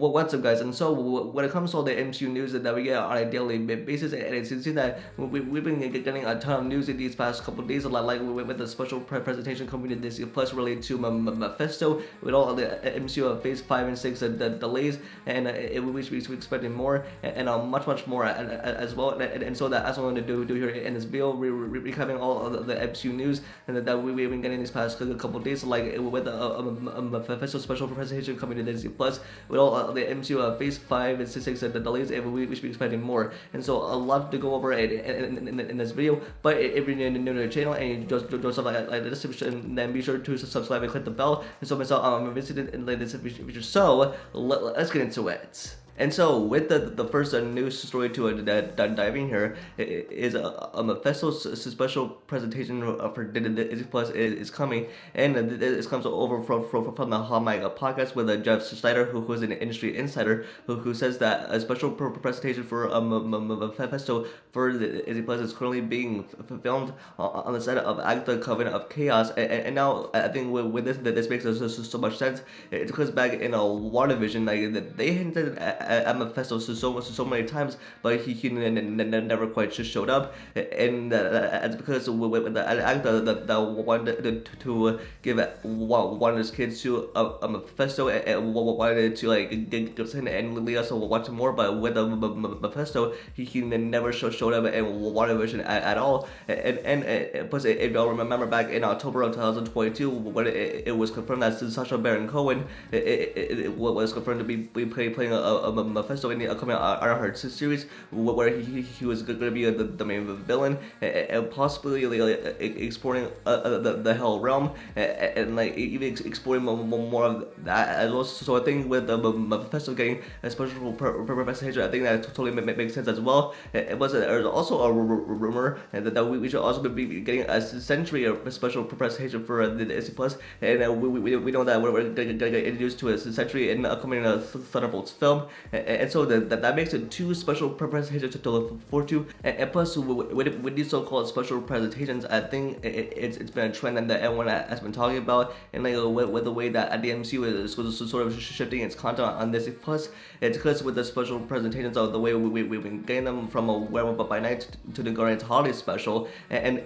what's up, guys? And so when it comes to all the MCU news that we get on a daily basis, and it seems that we've been getting a ton of news in these past couple of days, like with the special presentation coming to Disney Plus related to Mephisto, with all the MCU Phase 5 and 6 the delays, and we should be expecting more and much more as well. And so that's what I'm going to do here in this video, recapping all of the MCU news and that we've been getting these past couple of days, like with the Mephisto special presentation coming to Disney Plus, with all the MCU Phase 5 and 6 the delays, and we should be expecting more. And so a lot to go over in this video. But if you're new to the channel and you just stuff like this, then be sure to subscribe and click the bell. And so myself, I'm visited in this video. So let's get into it. And so, with the first news story to dive in here is a Mephisto special presentation for Disney Plus is coming, and this comes over from the Hallmark podcast with Jeff Schneider, who is an industry insider, who says that a special presentation for Mephisto for Disney Plus is currently being filmed on the set of Agatha Covenant of Chaos, and now I think with this makes so much sense. It goes back in a WandaVision, like they hinted at Mephisto so many times, but he never quite just showed up, and that's because with the Agatha that wanted to give one of his kids to a Mephisto and wanted to like get him and lead us to watch more, but with Mephisto he never showed up in WandaVision at all, and plus if y'all remember back in October of 2022 when it was confirmed that Sacha Baron Cohen it was confirmed to be playing a Mephisto in the upcoming Ironheart series, where he was going to be the main villain, and possibly like, exploring the Hell Realm, and like even exploring more of that as well. So I think with Mephisto getting a special presentation, I think that totally makes sense as well. There's also a rumor that we should also be getting a century of special presentation for the Disney Plus, and we know that we're going to get introduced to a century in the upcoming Thunderbolts film, and so that makes it two special presentations to look forward to. And plus, with these so-called special presentations, I think it's been a trend that everyone has been talking about, and like with the way that the MCU is sort of shifting its content on Disney Plus, it's because with the special presentations of the way we've been getting them from a Werewolf by Night to the Guardians Holiday Special, and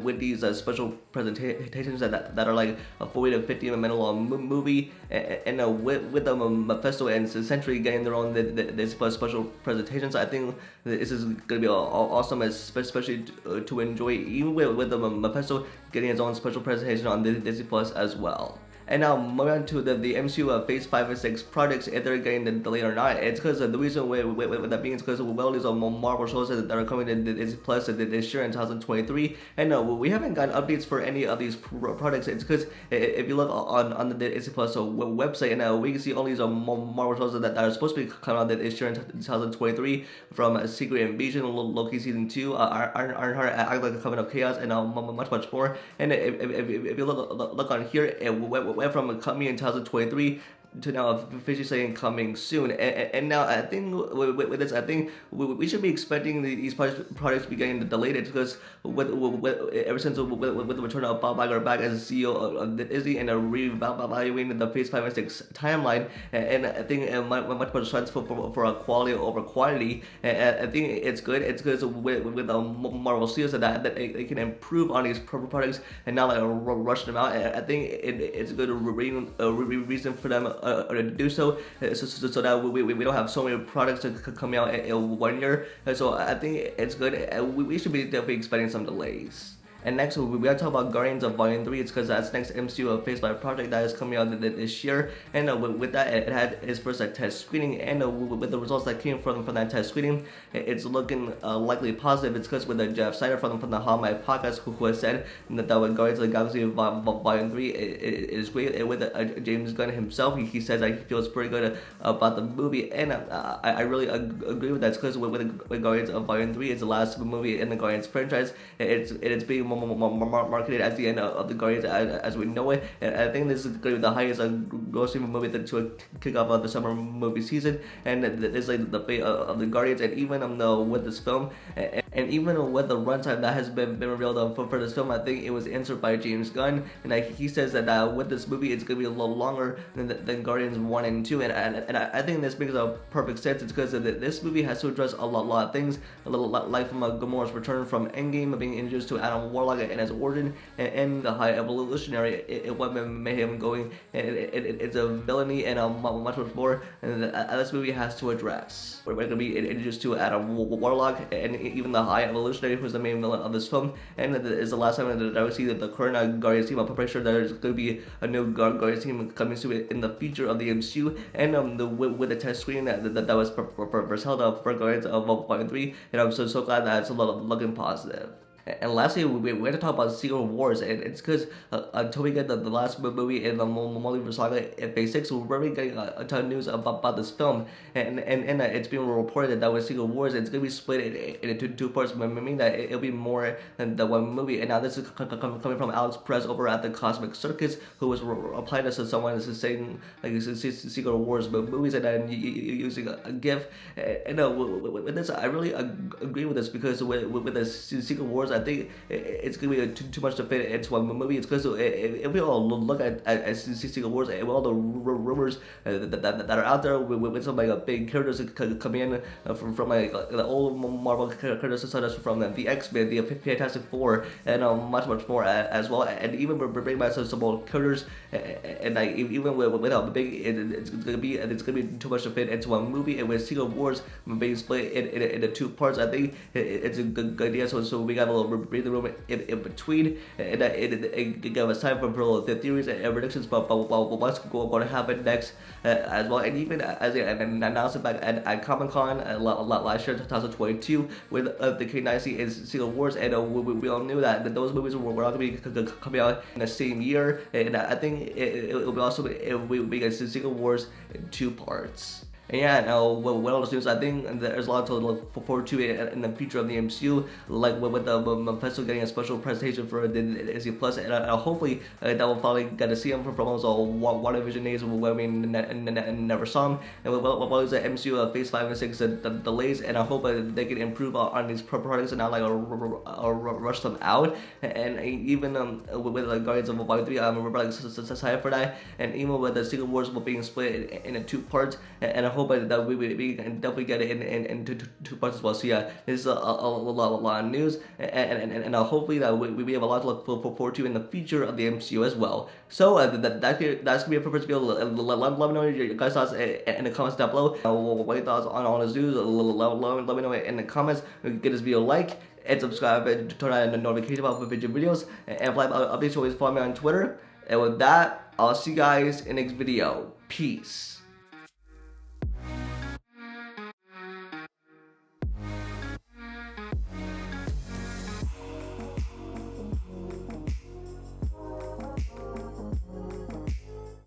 with these special presentations that are like a 40 to 50 minute long movie, and with the Mephisto and Century getting their own this special presentations, I think this is gonna be awesome, especially to enjoy, even with the Mephisto getting its own special presentation on Disney Plus as well. And now moving on to the MCU Phase 5 and 6 projects, if they're getting delayed or not. It's because the reason with that being is because all these Marvel shows that are coming to Disney Plus this year in 2023, and we haven't gotten updates for any of these projects. It's because if you look on the Disney Plus website, and we can see all these Marvel shows that are supposed to be coming out this year in 2023, from Secret Invasion, Loki Season 2, Ironheart, Agatha Covenant of Chaos, and much more. And if you look on here, it went from coming in 2023 to now officially saying coming soon, and now I think with this, I think we should be expecting these projects to be getting delayed, because with ever since with the return of Bob Iger back as CEO of Disney and reevaluating the Phase 5 and 6 timeline, and I think much more sense for a quality over quantity, and I think it's good. It's good with the Marvel Studios that they can improve on these projects and not like rush them out. And I think it's a good reason for them to do so that we don't have so many products coming out in 1 year. So I think it's good. We should be definitely expecting some delays. And next, we gotta talk about Guardians of Volume 3. It's because that's next MCU Phase 5 project that is coming out this year. And with that, it had its first test screening. And with the results that came from that test screening, it's looking likely positive. It's because with Jeff Schneider from the Hallmark podcast, who has said that with Guardians of the Galaxy Volume 3 it is great. And with James Gunn himself, he says that he feels pretty good about the movie. And I really agree with that. It's because with Guardians of Volume 3, it's the last movie in the Guardians franchise. It's being marketed as the end of the Guardians as we know it. And I think this is going to be the highest grossing movie to kick off the summer movie season. And it's like the fate of the Guardians. And even with this film, and even with the runtime that has been revealed for this film, I think it was answered by James Gunn, and he says that with this movie it's going to be a little longer than Guardians 1 and 2, and I think this makes a perfect sense. It's because this movie has to address a lot of things, like from Gamora's return from Endgame, being introduced to Adam Warlock and his origin, and the High Evolutionary, what made him going, it's a villainy and much more, and this movie has to address. We're going to be introduced to Adam Warlock and even the High Evolutionary, who's the main villain of this film, and it's the last time that I see the current Guardians team. I'm pretty sure there's going to be a new Guardians team coming soon in the future of the MCU, and with the test screen that was first held up for Guardians of Volume 3, and I'm so glad that it's looking positive. And lastly, we have to talk about Secret Wars, and it's because until we get the last movie in the Multiverse Saga in Phase 6, we're really getting a ton of news about this film, and it's being reported that with Secret Wars, it's going to be split into two parts, meaning that it'll be more than the one movie. And now this is coming from Alex Perez over at the Cosmic Circus, who was replying to someone saying like Secret Wars movies, and then using a GIF. And with this, I really agree with this, because with the Secret Wars, I think it's gonna be too much to fit into one movie. It's because if we all look at Secret Wars and all the rumors that are out there with some like big characters coming in from like the old Marvel characters, such as from the X-Men, the Fantastic Four, and much more as well. And even we're bringing back some old characters, and like even without big, it's gonna be too much to fit into one movie. And with Secret Wars being split into two parts, I think it's a good idea. So we got a little breathe the room in between, and it gave us time for the theories and predictions about what's going to happen next as well. And even as an announcement back at Comic-Con last year, 2022, with the K-90 and Secret Wars, and we all knew that those movies were not going to be coming out in the same year, and I think it will be also we get Secret Wars in two parts. And yeah, now what else news? I think there's a lot to look forward to in the future of the MCU, like with the Mephisto getting a special presentation for Disney Plus, and hopefully that will finally get to see him from those WandaVision days where we never saw him. And what was the MCU Phase 5 and 6 delays, and I hope they can improve on these projects and not like rush them out. And even with the Guardians of Volume 3, I'm really excited for that. And even with the Secret Wars being split into two parts, and I hope that we can definitely get it in two parts as well. So yeah, this is a lot of news, and hopefully that we have a lot to look forward to in the future of the MCU as well. So that's gonna be it for this video. Let me know your guys' thoughts in the comments down below. What your thoughts on all this news? Let me know in the comments. Give this video a like and subscribe and turn on the notification bell for future videos. And for updates, always follow me on Twitter. And with that, I'll see you guys in the next video. Peace.